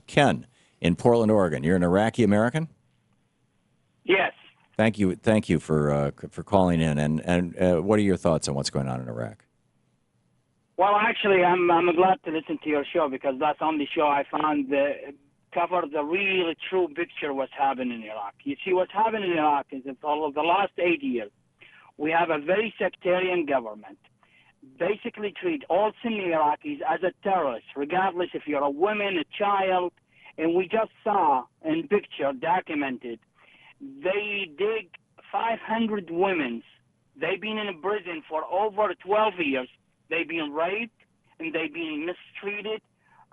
Ken in Portland, Oregon. You're an Iraqi-American? Yes. Thank you for calling in. And what are your thoughts on what's going on in Iraq? Well, actually, I'm glad to listen to your show because that's on the show I found covered the real true picture of what's happening in Iraq. You see, what's happening in Iraq is that all of the last 8 years, we have a very sectarian government. Basically treat all Sunni Iraqis as a terrorist, regardless if you're a woman, a child. And we just saw in picture documented, they dig 500 women. They've been in prison for over 12 years. They've been raped and they've been mistreated,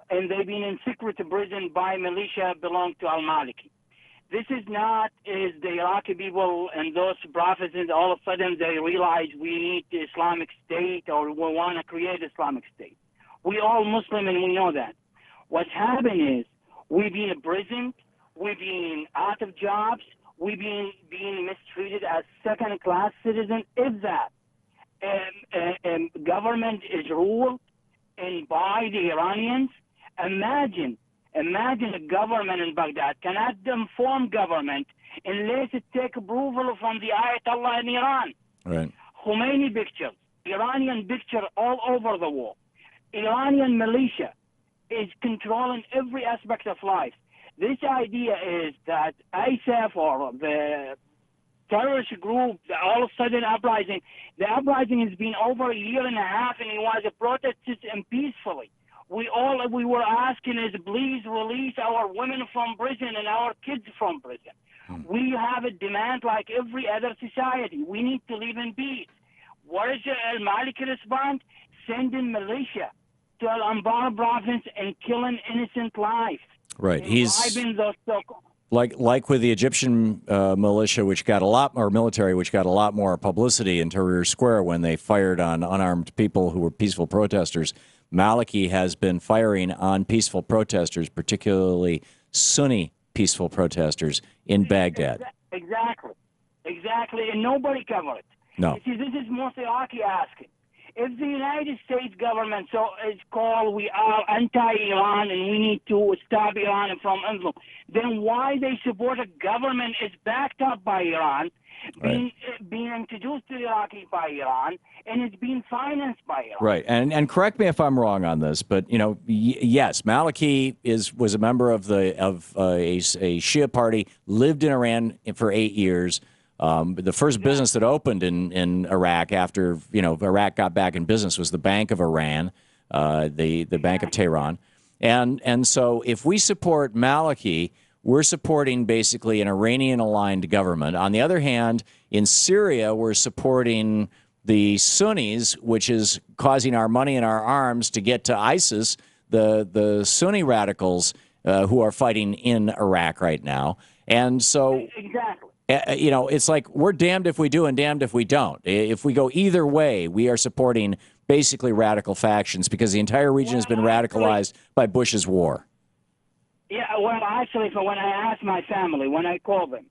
and they've been in secret prison by militia belong to al-Maliki. This is not as the Iraqi people and those prophets, all of a sudden they realize we need the Islamic State or we want to create Islamic State. We all Muslim and we know that. What's happened is we've been imprisoned, we've been out of jobs, we've been being mistreated as second-class citizens. If that government is ruled and by the Iranians, imagine a government in Baghdad cannot form government unless it take approval from the Ayatollah in Iran. Right. Khomeini pictures, Iranian picture all over the world. Iranian militia is controlling every aspect of life. This idea is that ISAF or the terrorist group, all of a sudden uprising, the uprising has been over a year and a half and it was protested and peacefully. We were asking is please release our women from prison and our kids from prison. We have a demand like every other society. We need to live in peace. What is al-Maliki respond? Sending militia to Al-Anbar province and killing innocent lives. Right. He's those like with the Egyptian militia, which got a lot more military, which got a lot more publicity in Tahrir Square when they fired on unarmed people who were peaceful protesters. Maliki has been firing on peaceful protesters, particularly Sunni peaceful protesters in Baghdad. Exactly, and nobody covered it. No. You see, this is most Iraqi asking. If the United States government is called we are anti-Iran and we need to stop Iran from influence, then why they support a government is backed up by Iran, being introduced to Iraqi by Iran, and it's being financed by Iran. Right, and correct me if I'm wrong on this, but yes, Maliki was a member of a Shia party, lived in Iran for 8 years. The first business that opened in Iraq after Iraq got back in business was the Bank of Iran, the Bank of Tehran, and so if we support Maliki, we're supporting basically an Iranian-aligned government. On the other hand, in Syria, we're supporting the Sunnis, which is causing our money and our arms to get to ISIS, the Sunni radicals who are fighting in Iraq right now, and so exactly. It's like we're damned if we do and damned if we don't. If we go either way, we are supporting basically radical factions because the entire region has been radicalized by Bush's war. Yeah, well, actually, when I asked my family, when I called them,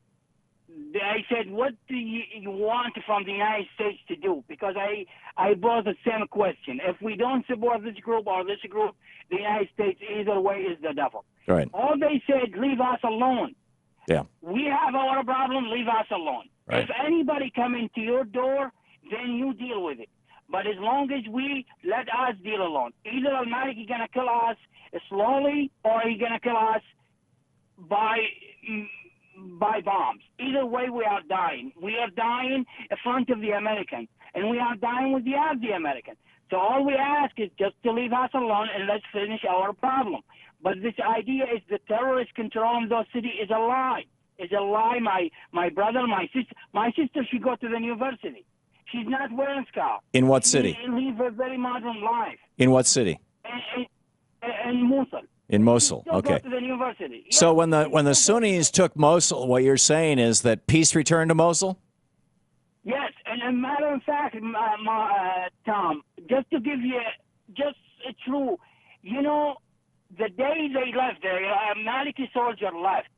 I said, what do you want from the United States to do? Because I posed the same question. If we don't support this group or this group, the United States either way is the devil. Right. All they said, leave us alone. Yeah. We have our problem, leave us alone. Right. If anybody come into your door, then you deal with it. But as long as we let us deal alone, either al-Maliki going to kill us slowly or he's going to kill us by bombs. Either way, we are dying. We are dying in front of the Americans, and we are dying with the Iraqi-American. So all we ask is just to leave us alone and let's finish our problem. But this idea is the terrorists controlling those cities is a lie. It's a lie. My brother, my sister, she go to the university. She's not wearing scarf. In what city? She live a very modern life. In what city? In Mosul. In Mosul. Okay. Go to the university. So when the Sunnis took Mosul, what you're saying is that peace returned to Mosul? Yes, and a matter of fact, Tom, just to give you just a true, the day they left, the Maliki soldier left,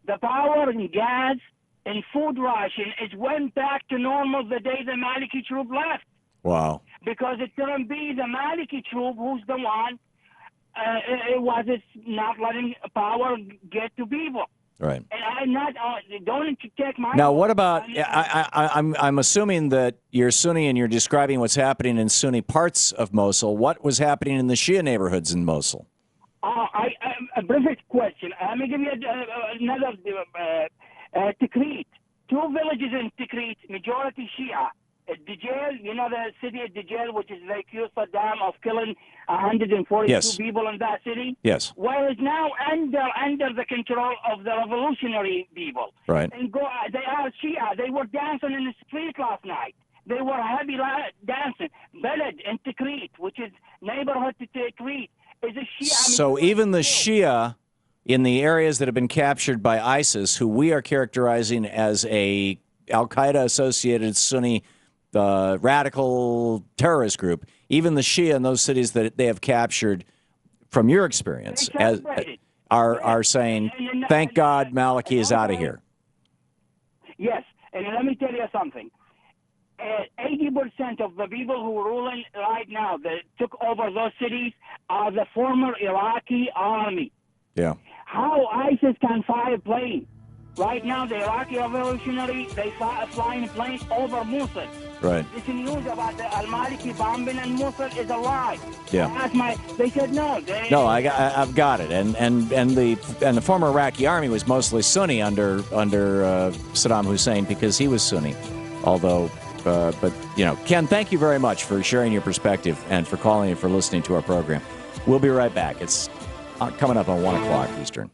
the power and gas and food ration went back to normal the day the Maliki troop left. Wow. Because it couldn't be the Maliki troop who's the one it was not letting power get to people. Right. And I'm not. Don't take my. Now, what about? I'm assuming that you're Sunni and you're describing what's happening in Sunni parts of Mosul. What was happening in the Shia neighborhoods in Mosul? A perfect question. Let me give you another Tikrit. Two villages in Tikrit, majority Shia. Dajjal, you know the city of Dajjal, which is they accused Saddam of killing 142 Yes. people in that city. Yes. Well, it's now under the control of the revolutionary people. Right. And they are Shia. They were dancing in the street last night. They were happy dancing. Beled in Tikrit, which is neighborhood to Tikrit, is a Shia. So even the Shia in the areas that have been captured by ISIS, who we are characterizing as a Al-Qaeda associated Sunni radical terrorist group, even the Shia in those cities that they have captured, from your experience, are saying, thank God Maliki is out of here. Yes, and let me tell you something. 80% of the people who are ruling right now that took over those cities are the former Iraqi army. Yeah. How ISIS can fly a plane? Right now, the Iraqi revolutionary, they flying planes over Mosul. Right. This news about the Al-Maliki bombing in Mosul is a lie. Yeah. They said no. I've got it. And the former Iraqi army was mostly Sunni under Saddam Hussein because he was Sunni. Although, but Ken, thank you very much for sharing your perspective and for calling and for listening to our program. We'll be right back. It's coming up on 1 o'clock Eastern.